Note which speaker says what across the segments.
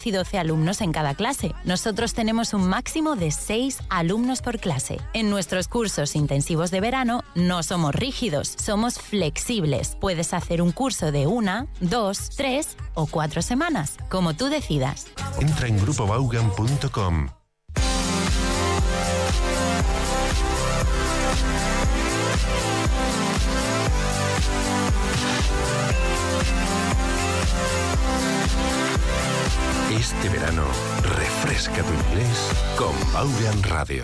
Speaker 1: y 12 alumnos en cada clase. Nosotros tenemos un máximo de 6 alumnos por clase. En nuestros cursos intensivos de verano no somos rígidos, somos flexibles. Puedes hacer un curso de 1, 2, 3 o 4 semanas, como tú decidas.
Speaker 2: Entra en grupobaugan.com. Este verano, refresca tu inglés con Vaughan Radio.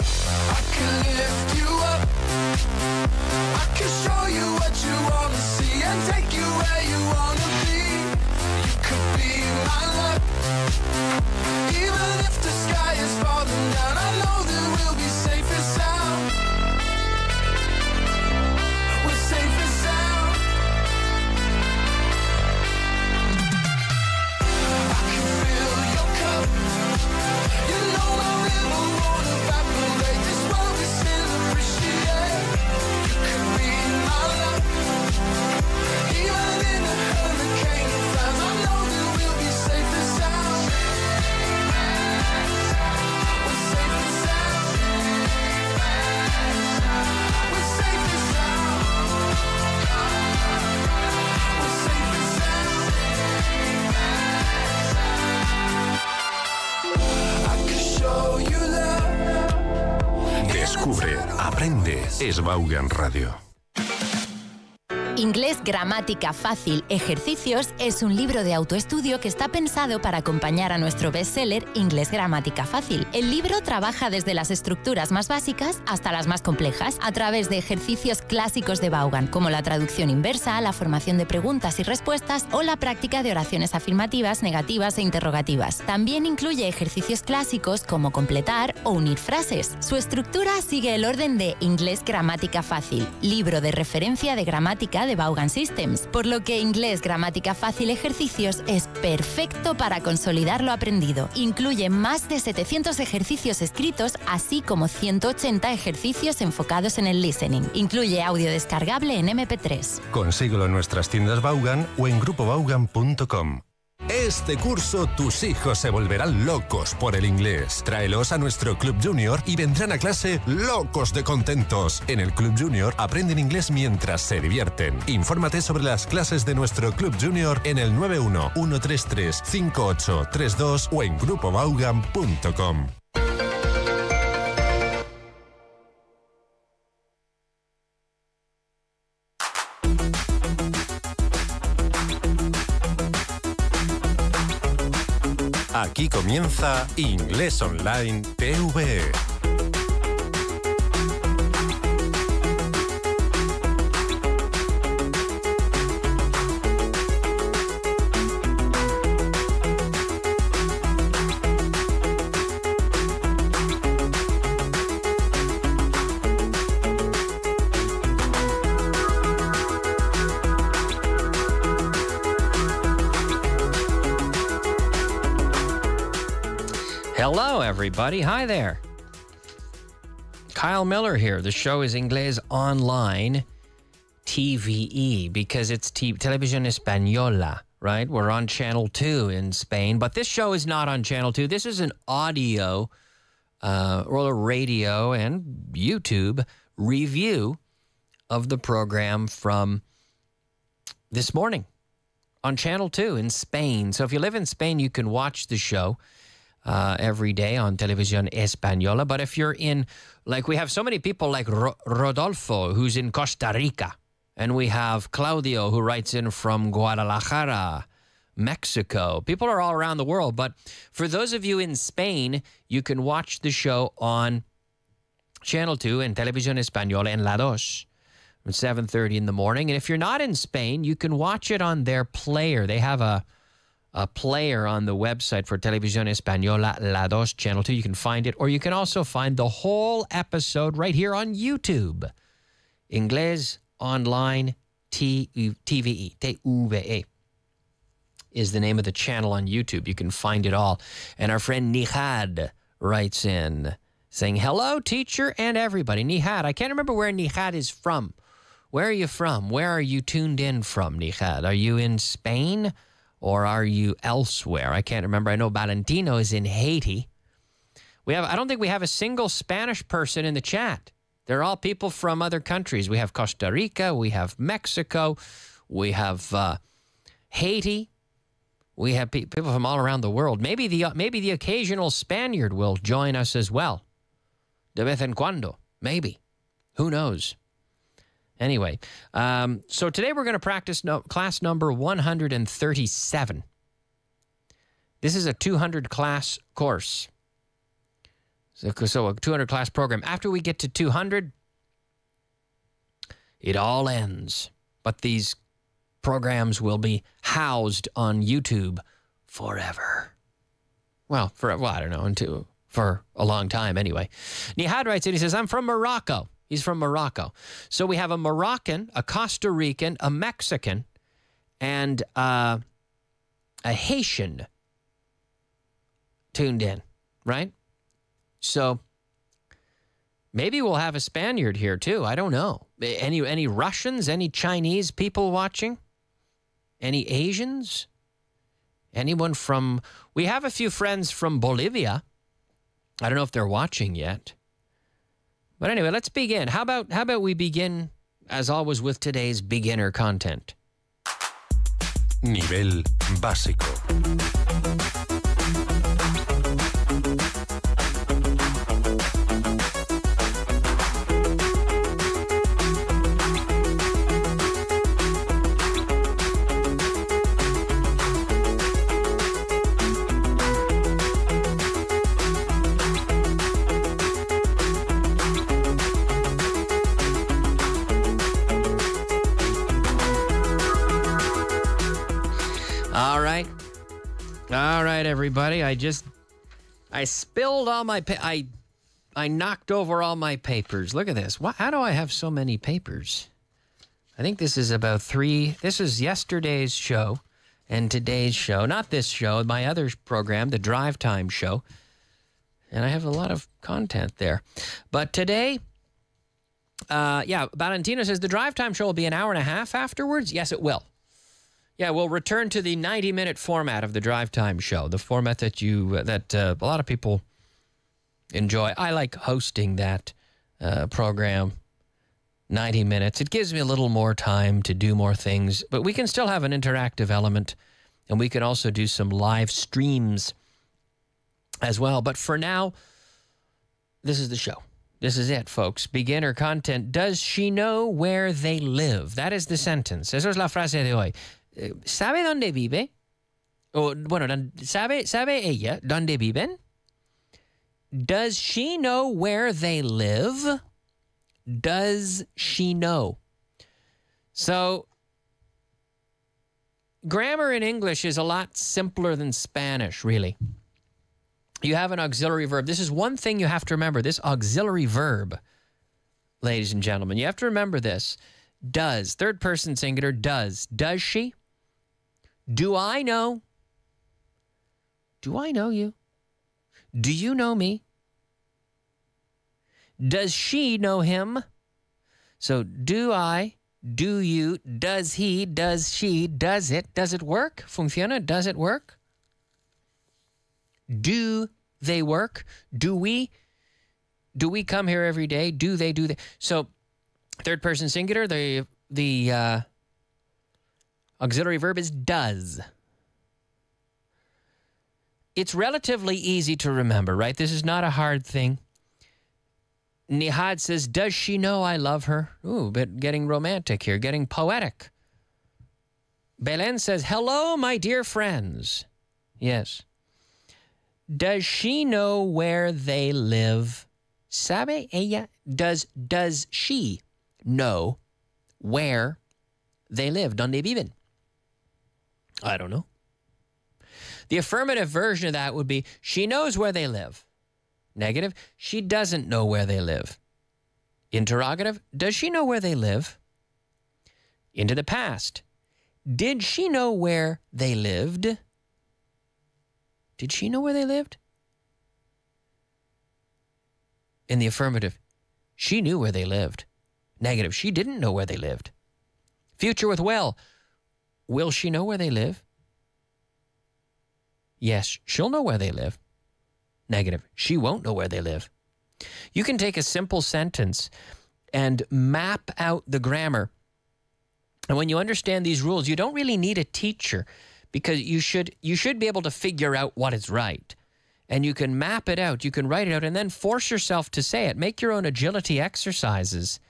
Speaker 2: Descubre, aprende, es Vaughan Radio.
Speaker 1: Inglés, gramática fácil, ejercicios es un libro de autoestudio que está pensado para acompañar a nuestro bestseller Inglés, gramática fácil. El libro trabaja desde las estructuras más básicas hasta las más complejas a través de ejercicios clásicos de Vaughan, como la traducción inversa, la formación de preguntas y respuestas o la práctica de oraciones afirmativas, negativas e interrogativas. También incluye ejercicios clásicos como completar o unir frases. Su estructura sigue el orden de Inglés, gramática fácil, libro de referencia de gramática de Vaughan Systems, por lo que Inglés, gramática fácil, ejercicios es perfecto para consolidar lo aprendido. Incluye más de 700 ejercicios escritos, así como 180 ejercicios enfocados en el listening. Incluye audio descargable en MP3.
Speaker 2: Consíguelo en nuestras tiendas Vaughan o en grupobaugan.com. Este curso tus hijos se volverán locos por el inglés. Tráelos a nuestro Club Junior y vendrán a clase locos de contentos. En el Club Junior aprenden inglés mientras se divierten. Infórmate sobre las clases de nuestro Club Junior en el 91-133-5832 o en grupobaugan.com. Aquí comienza Inglés Online TVE.
Speaker 3: Hello, everybody. Hi there. Kyle Miller here. The show is Inglés Online TVE because it's Televisión Española, right? We're on Channel 2 in Spain, but this show is not on Channel 2. This is an audio or a radio and YouTube review of the program from this morning on Channel 2 in Spain. So if you live in Spain, you can watch the show every day on Televisión Española. But if you're in, like we have so many people like Rodolfo, who's in Costa Rica, and we have Claudio, who writes in from Guadalajara, Mexico. People are all around the world. But for those of you in Spain, you can watch the show on Channel 2 in Televisión Española en La Dos at 7:30 in the morning. And if you're not in Spain, you can watch it on their player. They have a player on the website for Televisión Española, La Dos, Channel 2. You can find it, or you can also find the whole episode right here on YouTube. Inglés Online TVE, TVE is the name of the channel on YouTube. You can find it all. And our friend Nihad writes in saying, hello, teacher and everybody. Nihad, I can't remember where Nihad is from. Where are you from? Where are you tuned in from, Nihad? Are you in Spain? or are you elsewhere? I can't remember. I know Valentino is in Haiti. I don't think we have a single Spanish person in the chat. They're all people from other countries. We have Costa Rica, we have Mexico, we have Haiti. We have people from all around the world. Maybe the occasional Spaniard will join us as well. De vez en cuando. Maybe. Who knows? Anyway, so today we're going to practice class number 137. This is a 200 class course. So a 200 class program. After we get to 200, it all ends. But these programs will be housed on YouTube forever. Well, I don't know, for a long time anyway. Nihad writes in, he says, I'm from Morocco. He's from Morocco. So we have a Moroccan, a Costa Rican, a Mexican, and a Haitian tuned in, right? So maybe we'll have a Spaniard here too. I don't know. Any Russians? Any Chinese people watching? Any Asians? Anyone from... We have a few friends from Bolivia. I don't know if they're watching yet. But anyway, let's begin. How about we begin, as always, with today's beginner content?
Speaker 2: Nivel básico.
Speaker 3: All right, everybody. I spilled all my... I knocked over all my papers. Look at this. How do I have so many papers? I think this is about 3... This is yesterday's show and today's show. Not this show, my other program, the Drive Time show. And I have a lot of content there. But today... Valentino says the Drive Time show will be an hour and a half afterwards. Yes, it will. Yeah, we'll return to the 90-minute format of the Drive Time show, the format that a lot of people enjoy. I like hosting that program, 90 minutes. It gives me a little more time to do more things, but we can still have an interactive element, and we can also do some live streams as well. But for now, this is the show. This is it, folks. Beginner content. Does she know where they live? That is the sentence. Esa es la frase de hoy. ¿Sabe dónde vive? ¿Sabe ella dónde viven? Does she know where they live? Does she know? So, grammar in English is a lot simpler than Spanish, really. You have an auxiliary verb. This is one thing you have to remember. This auxiliary verb, ladies and gentlemen, you have to remember this. Does, third person singular, does. Does she? Do I know? Do I know you? Do you know me? Does she know him? So do I, do you, does he, does she, does it work? Funciona? Does it work? Do they work? Do we come here every day? Do they? So third person singular, the auxiliary verb is does. It's relatively easy to remember, right? This is not a hard thing. Nihad says, does she know I love her? Ooh, but getting romantic here, getting poetic. Belen says, hello, my dear friends. Yes. Does she know where they live? ¿Sabe ella? Does she know where they live? ¿Dónde viven? I don't know. The affirmative version of that would be, she knows where they live. Negative, she doesn't know where they live. Interrogative, does she know where they live? Into the past, did she know where they lived? Did she know where they lived? In the affirmative, she knew where they lived. Negative, she didn't know where they lived. Future with will she know where they live? Yes, she'll know where they live. Negative. She won't know where they live. You can take a simple sentence and map out the grammar. And when you understand these rules, you don't really need a teacher because you should be able to figure out what is right. And you can map it out, you can write it out, and then force yourself to say it. Make your own agility exercises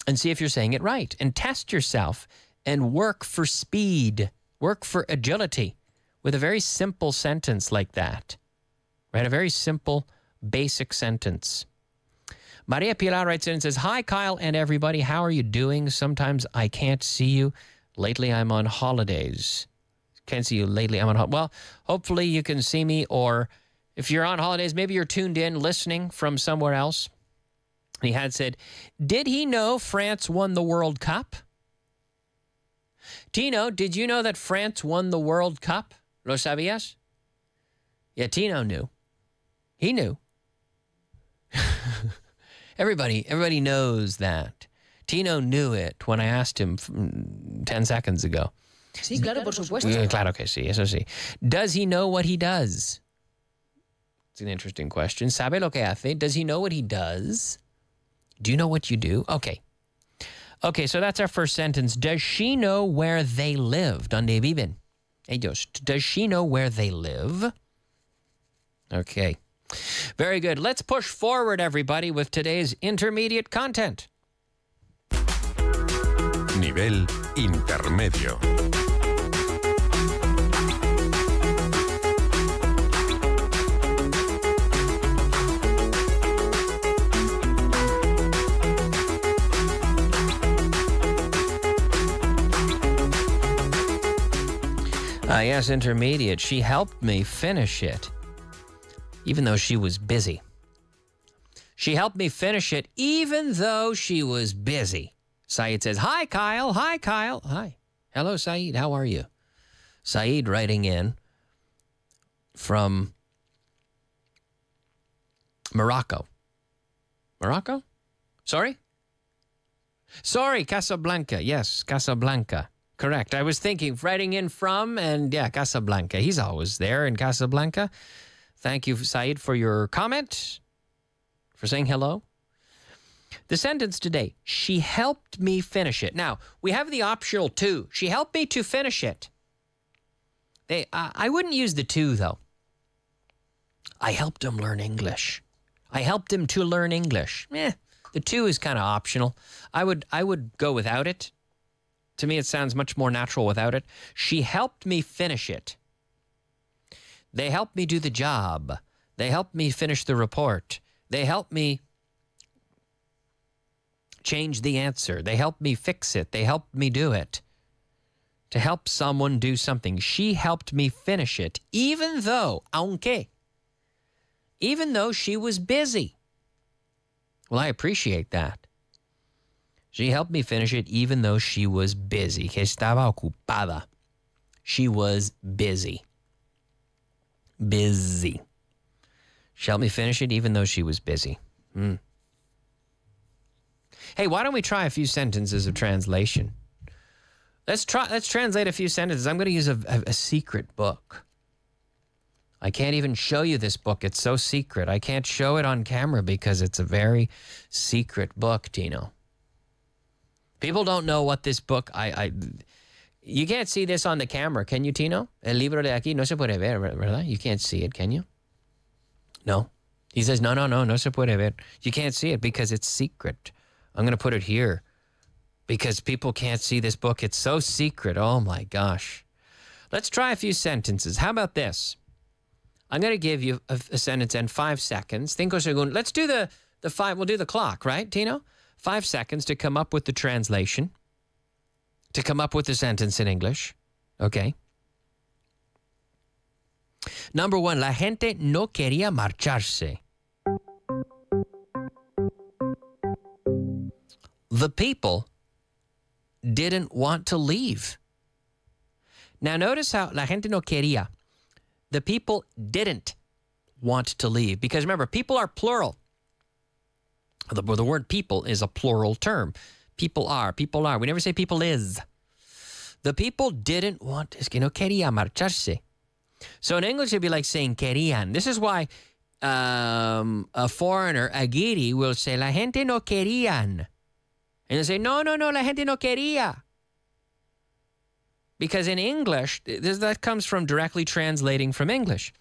Speaker 3: and see if you're saying it right. And test yourself and work for speed, work for agility with a very simple sentence like that. Right? A very simple, basic sentence. Maria Pilar writes in and says, "Hi, Kyle and everybody. How are you doing? Sometimes I can't see you. Lately, I'm on holidays. Can't see you lately. I'm on holidays. Well, hopefully you can see me, or if you're on holidays, maybe you're tuned in, listening from somewhere else." He had said, "Did he know France won the World Cup?" Tino, did you know that France won the World Cup? ¿Lo sabías? Yeah, Tino knew. He knew. Everybody knows that. Tino knew it when I asked him 10 seconds ago.
Speaker 1: Sí, claro, por supuesto.
Speaker 3: Claro que sí, eso sí. Does he know what he does? It's an interesting question. ¿Sabe lo que hace? Does he know what he does? Do you know what you do? Okay. Okay, so that's our first sentence. Does she know where they live? ¿Dónde viven? Ellos. Does she know where they live? Okay. Very good. Let's push forward, everybody, with today's intermediate content.
Speaker 2: Nivel intermedio.
Speaker 3: Yes, intermediate. She helped me finish it, even though she was busy. She helped me finish it, even though she was busy. Saeed says, "Hi, Kyle. Hi, Kyle. Hi. Hello, Saeed. How are you?" Saeed writing in from Morocco. Morocco? Sorry, Casablanca. Yes, Casablanca. Correct. I was thinking, writing in from, and yeah, Casablanca. He's always there in Casablanca. Thank you, Saeed, for your comment, for saying hello. The sentence today, she helped me finish it. Now, we have the optional to. She helped me to finish it. I wouldn't use the to, though. I helped him learn English. I helped him to learn English. The to is kind of optional. I would go without it. To me, it sounds much more natural without it. She helped me finish it. They helped me do the job. They helped me finish the report. They helped me change the answer. They helped me fix it. They helped me do it. To help someone do something. She helped me finish it, even though she was busy. Well, I appreciate that. She helped me finish it even though she was busy. Que estaba ocupada. She was busy. Busy. She helped me finish it even though she was busy. Hey, why don't we try a few sentences of translation? Let's translate a few sentences. I'm going to use a secret book. I can't even show you this book. It's so secret. I can't show it on camera because it's a very secret book, Tino. People don't know what this book, you can't see this on the camera, can you, Tino? El libro de aquí no se puede ver, ¿verdad? You can't see it, can you? No. He says, no se puede ver. You can't see it because it's secret. I'm going to put it here because people can't see this book. It's so secret. Oh, my gosh. Let's try a few sentences. How about this? I'm going to give you a sentence in 5 seconds. 5 segundos. Let's do the 5. We'll do the clock, right, Tino? 5 seconds to come up with the translation, to come up with the sentence in English. Okay. Number 1, la gente no quería marcharse. The people didn't want to leave. Now notice how la gente no quería. The people didn't want to leave. Because remember, people are plural. The word people is a plural term. People are. We never say people is. The people didn't want, es que no quería marcharse. So in English, it'd be like saying querían. This is why a foreigner, a guiri, will say, la gente no querían. And they say, no, la gente no quería. Because in English, that comes from directly translating from English.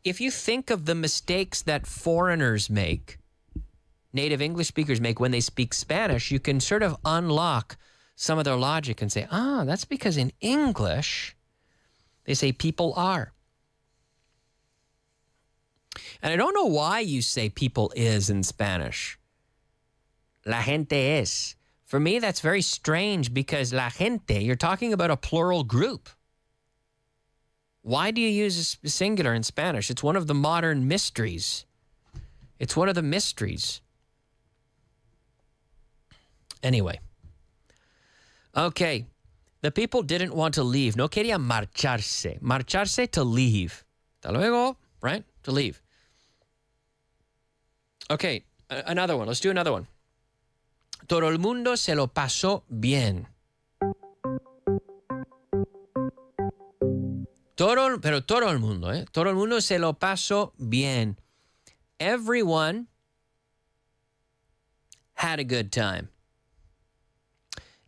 Speaker 3: If you think of the mistakes that foreigners make, native English speakers make when they speak Spanish, you can sort of unlock some of their logic and say, that's because in English, they say people are. And I don't know why you say people is in Spanish. La gente es. For me, that's very strange because la gente, you're talking about a plural group. Why do you use a singular in Spanish? It's one of the modern mysteries. It's one of the mysteries. Anyway. Okay. The people didn't want to leave. No querían marcharse. Marcharse, to leave. Hasta luego, right? To leave. Okay, another one. Let's do another one. Todo el mundo se lo pasó bien. Todo el mundo, ¿eh? Todo el mundo se lo pasó bien. Everyone had a good time.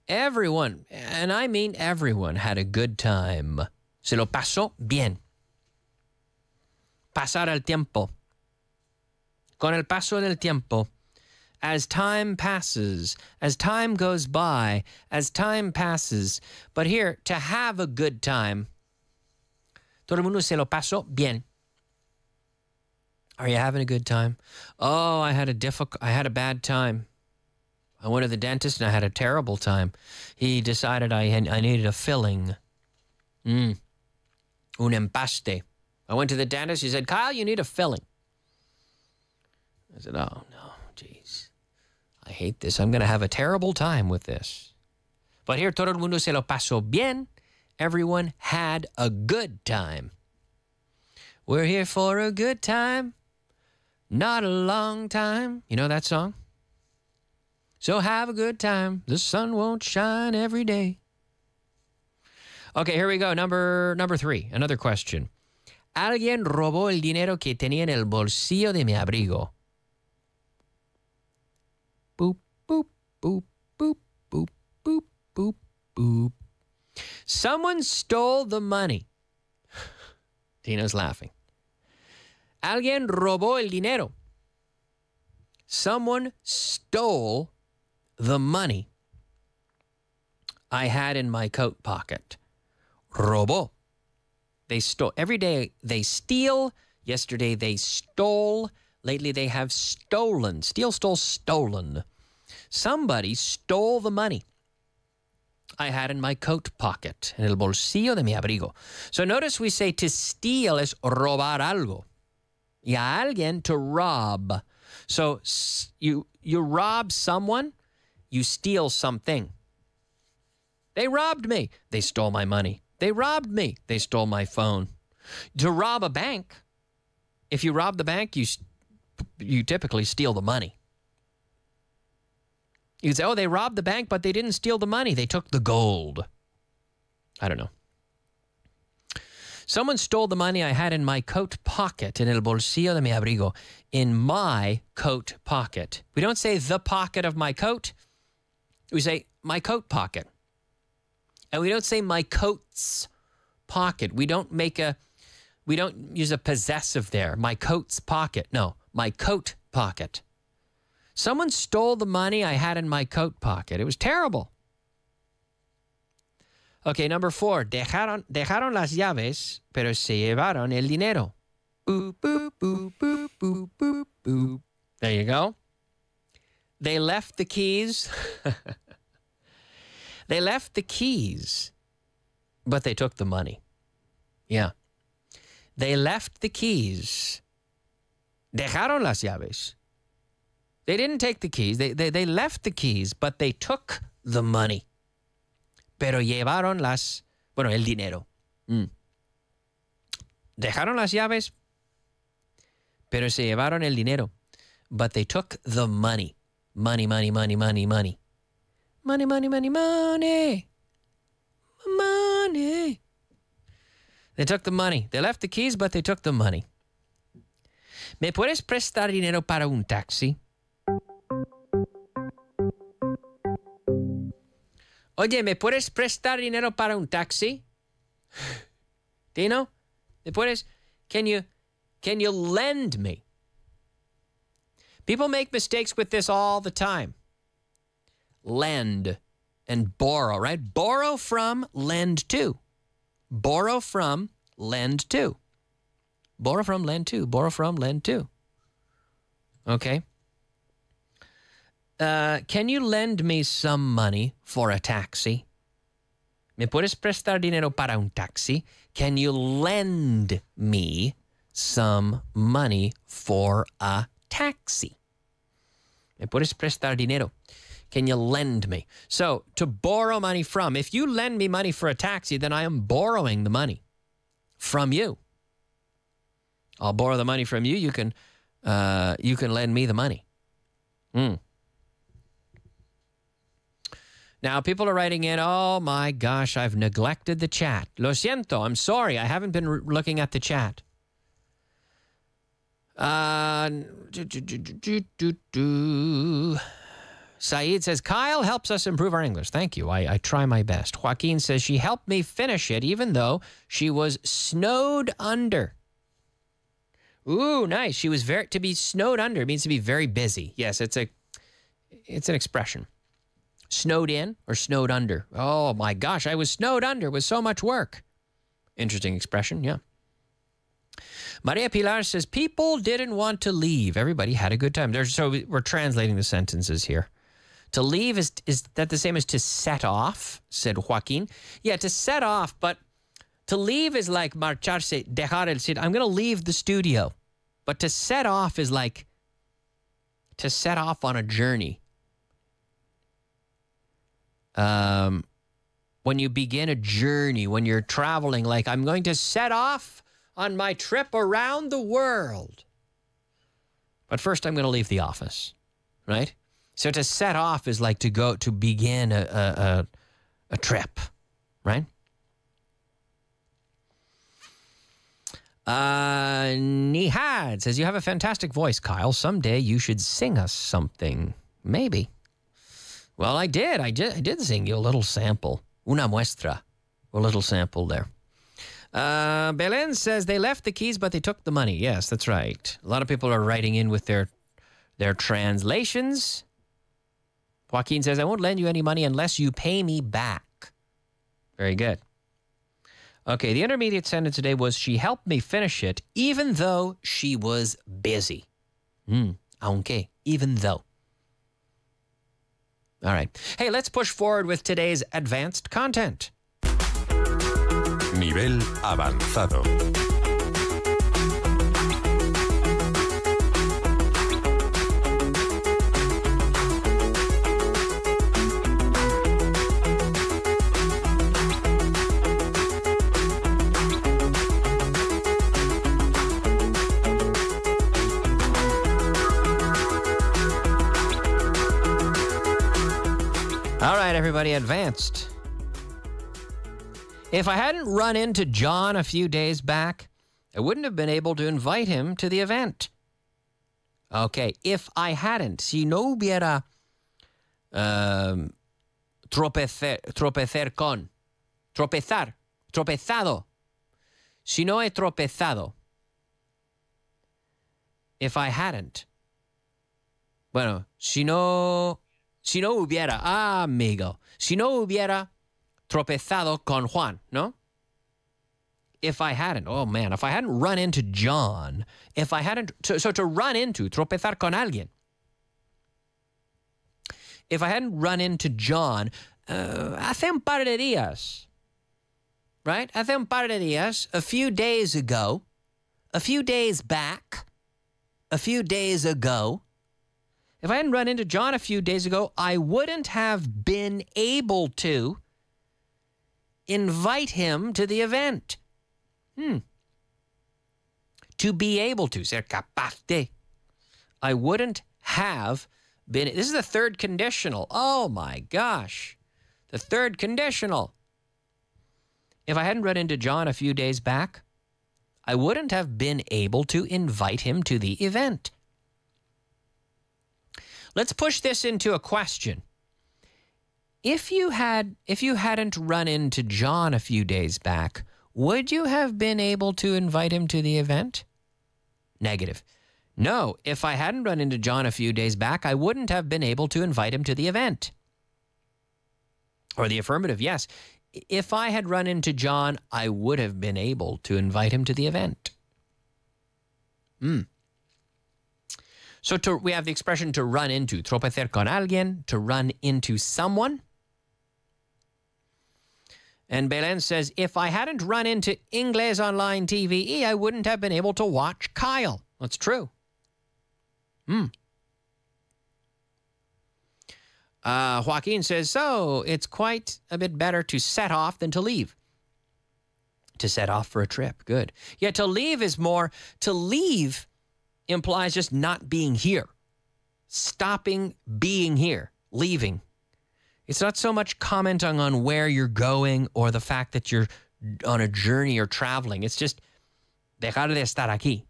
Speaker 3: Everyone, and I mean everyone, had a good time. Se lo pasó bien. Pasar el tiempo. Con el paso del tiempo. As time passes, as time goes by, as time passes. But here, to have a good time. Todo el mundo se lo pasó bien. Are you having a good time? Oh, I had a bad time. I went to the dentist and I had a terrible time. He decided I needed a filling. Un empaste. I went to the dentist. He said, Kyle, you need a filling. I said, oh, no, geez. I hate this. I'm going to have a terrible time with this. But here, todo el mundo se lo pasó bien. Everyone had a good time. We're here for a good time, not a long time. You know that song? So have a good time. The sun won't shine every day. Okay, here we go. Number 3. Another question. Alguien robó el dinero que tenía en el bolsillo de mi abrigo. Boop, boop, boop, boop, boop, boop, boop, boop. Someone stole the money. Tina's laughing. Alguien robó el dinero. Someone stole the money I had in my coat pocket. Robó. They stole. Every day they steal. Yesterday they stole. Lately they have stolen. Steal, stole, stolen. Somebody stole the money I had in my coat pocket, en el bolsillo de mi abrigo. So notice we say to steal is robar algo. Y a alguien to rob. So you rob someone, you steal something. They robbed me. They stole my money. They robbed me. They stole my phone. To rob a bank, if you rob the bank, you typically steal the money. You say, oh, they robbed the bank, but they didn't steal the money. They took the gold. I don't know. Someone stole the money I had in my coat pocket, en el bolsillo de mi abrigo, in my coat pocket. We don't say the pocket of my coat. We say my coat pocket. And we don't say my coat's pocket. We don't use a possessive there. My coat's pocket. No, my coat pocket. Someone stole the money I had in my coat pocket. It was terrible. Okay, number 4. Dejaron las llaves, pero se llevaron el dinero. Boop, boop, boop, boop, boop, boop, boop. There you go. They left the keys. They left the keys, but they took the money. Yeah. They left the keys. Dejaron las llaves. They didn't take the keys. They left the keys, but they took the money. Pero llevaron el dinero. Dejaron las llaves, pero se llevaron el dinero. But they took the money. Money, money, money, money, money. Money, money, money, money. Money. They took the money. They left the keys, but they took the money. ¿Me puedes prestar dinero para un taxi? Oye, ¿me puedes prestar dinero para un taxi? Dino, ¿me puedes? Can you lend me? People make mistakes with this all the time. Lend and borrow, right? Borrow from, lend to. Borrow from, lend to. Borrow from, lend to. Borrow from, lend to. Okay. Can you lend me some money for a taxi? ¿Me puedes prestar dinero para un taxi? Can you lend me some money for a taxi? ¿Me puedes prestar dinero? Can you lend me? So, to borrow money from, if you lend me money for a taxi, then I am borrowing the money from you. I'll borrow the money from you. You can lend me the money. Now, people are writing in, oh my gosh, I've neglected the chat. Lo siento, I'm sorry, I haven't been looking at the chat. Saeed says, Kyle helps us improve our English. Thank you, I try my best. Joaquin says, she helped me finish it even though she was snowed under. Ooh, nice. She was to be snowed under means to be very busy. Yes, it's an expression. Snowed in or snowed under. Oh my gosh, I was snowed under with so much work. Interesting expression, yeah. Maria Pilar says, people didn't want to leave. Everybody had a good time. So we're translating the sentences here. To leave, is that the same as to set off, said Joaquin. Yeah, to set off, but to leave is like marcharse, dejar el sitio. I'm going to leave the studio. But to set off is like to set off on a journey. When you begin a journey, when you're traveling, like I'm going to set off on my trip around the world. But first I'm going to leave the office, right? So to set off is like to begin a trip, right? Nihad says, you have a fantastic voice, Kyle. Someday you should sing us something. Maybe. Well, I did sing you a little sample. Una muestra. A little sample there. Belen says they left the keys, but they took the money. Yes, that's right. A lot of people are writing in with their translations. Joaquin says, I won't lend you any money unless you pay me back. Very good. Okay, the intermediate sentence today was, she helped me finish it, even though she was busy. Aunque, even though. All right. Hey, let's push forward with today's advanced content.
Speaker 2: Nivel avanzado.
Speaker 3: All right, everybody, advanced. If I hadn't run into John a few days back, I wouldn't have been able to invite him to the event. Okay, if I hadn't, si no hubiera tropezado. Si no he tropezado. If I hadn't. Bueno, si no hubiera, amigo, si no hubiera tropezado con Juan, ¿no? If I hadn't, oh man, if I hadn't run into John, if I hadn't, so to run into, tropezar con alguien. If I hadn't run into John, hace un par de días, right? Hace un par de días, a few days ago, a few days back, a few days ago, if I hadn't run into John a few days ago, I wouldn't have been able to invite him to the event. To be able to, ser capaz de. I wouldn't have been. This is the third conditional. Oh my gosh. The third conditional. if I hadn't run into John a few days back, I wouldn't have been able to invite him to the event. Let's push this into a question. If you hadn't run into John a few days back, would you have been able to invite him to the event? Negative. No, if I hadn't run into John a few days back, I wouldn't have been able to invite him to the event. Or the affirmative, yes. If I had run into John, I would have been able to invite him to the event. So we have the expression to run into, tropezar con alguien, to run into someone. And Belen says, if I hadn't run into Inglés Online TVE, I wouldn't have been able to watch Kyle. That's true. Joaquin says, so it's quite a bit better to set off than to leave. To set off for a trip. Good. Yeah, to leave is more, to leave implies just not being here. Stopping being here. Leaving. It's not so much commenting on where you're going or the fact that you're on a journey or traveling. It's just dejar de estar aquí,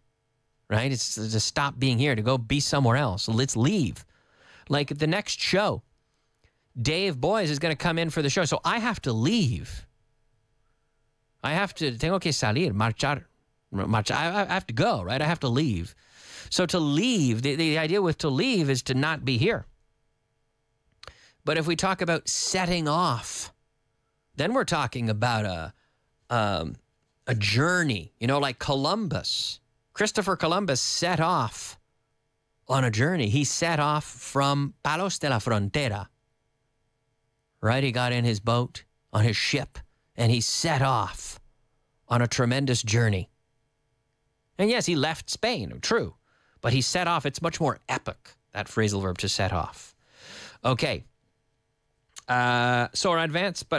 Speaker 3: right? It's to stop being here, to go be somewhere else. Let's leave. Like the next show, Dave Boys is going to come in for the show, so I have to leave. Tengo que salir, marchar. I have to go, right? I have to leave. So to leave, the idea with to leave is to not be here. But if we talk about setting off, then we're talking about a journey, like Columbus. Christopher Columbus set off on a journey. He set off from Palos de la Frontera, right? He got in his boat, on his ship, and he set off on a tremendous journey. And yes, he left Spain, true, but he set off. It's much more epic, that phrasal verb, to set off. Okay. So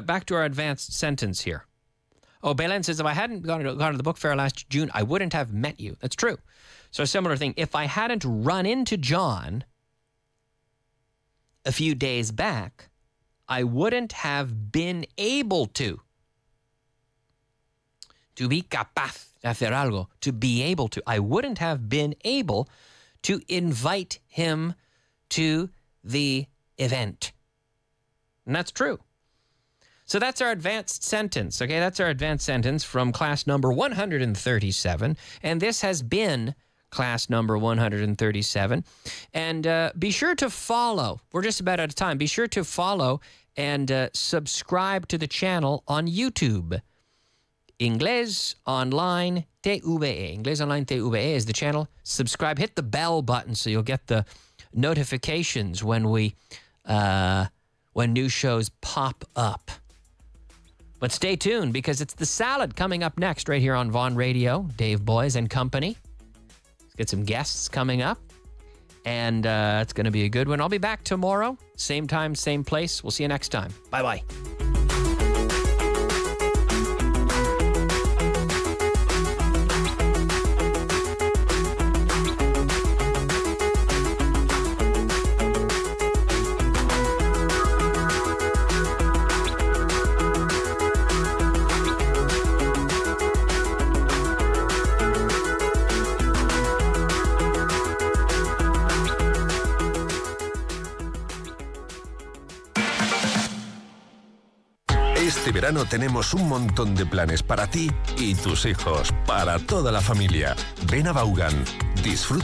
Speaker 3: back to our advanced sentence here. Oh, Belen says, if I hadn't gone to the book fair last June, I wouldn't have met you. That's true. So a similar thing. If I hadn't run into John a few days back, I wouldn't have been able to. To be capaz de hacer algo. To be able to. I wouldn't have been able to invite him to the event. And that's true. So that's our advanced sentence, okay? That's our advanced sentence from class number 137. And this has been class number 137. And be sure to follow. We're just about out of time. Be sure to follow and subscribe to the channel on YouTube. Inglés Online TVE. Inglés Online TVE is the channel. Subscribe. Hit the bell button so you'll get the notifications when new shows pop up. But stay tuned because it's The Salad coming up next right here on Vaughan Radio, Dave Boys and Company. Let's get some guests coming up, and it's going to be a good one. I'll be back tomorrow, same time, same place. We'll see you next time. Bye-bye.
Speaker 2: Este verano tenemos un montón de planes para ti y tus hijos, para toda la familia. Ven a Vaughan, disfruta.